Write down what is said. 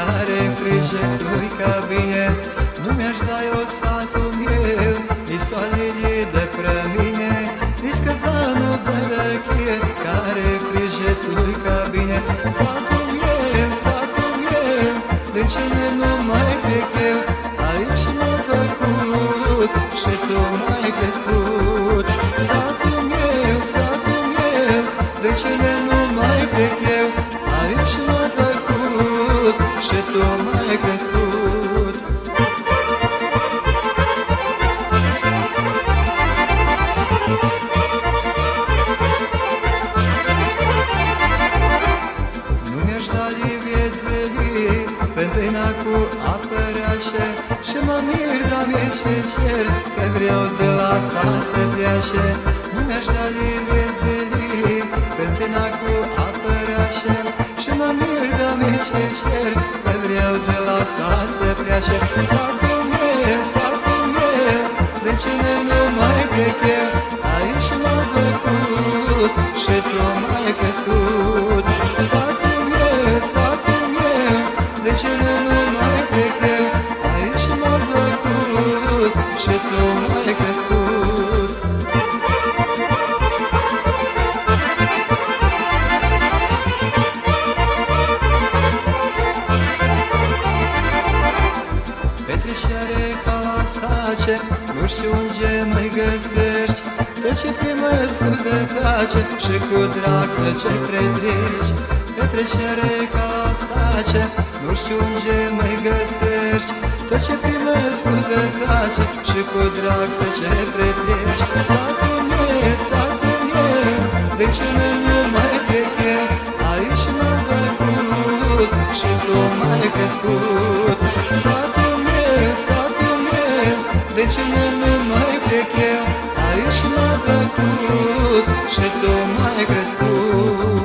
care frâșeți ui ca bine. Nu mi-aș da eu satul meu, nici soalele de prămine, nici căzanul de răchie, care frâșeți ui ca bine. Satul meu, de cine nu mai plec eu? Aici m-am făcut și tu m-ai crescut. Satul meu, de cine nu mai plec eu? Aici m-am făcut și tu m-ai crescut. Nu mi-aș da vieții fântâna cu apă rece, și mă mir la mie ce cer, că vreau de la sat să pleace. Nu mi-aș da vieții fântâna cu apă rece, și mă mir la mie ce cer, că vreau de la sat să pleace. Satul meu, de cine nu mai plec eu? Aici m-am făcut și tu m-ai crescut. Satul meu, de cine nu mai plec eu? Aici m-am făcut și tu m-ai crescut. Petreceare ca la sace, nu știu unde mai găsești, tot ce primesc cu dăcace și cu drag să ce pretreci. Petreceare ca la sace, nu știu unde mai găsești, tot ce primesc cu dăcace și cu drag să ce pretreci. Satul meu, de cine nu mai plec eu? Aici m-am făcut și tu m-ai crescut. Satul meu, de cine nu mai plec eu? Aici m-am făcut și tu m-ai crescut.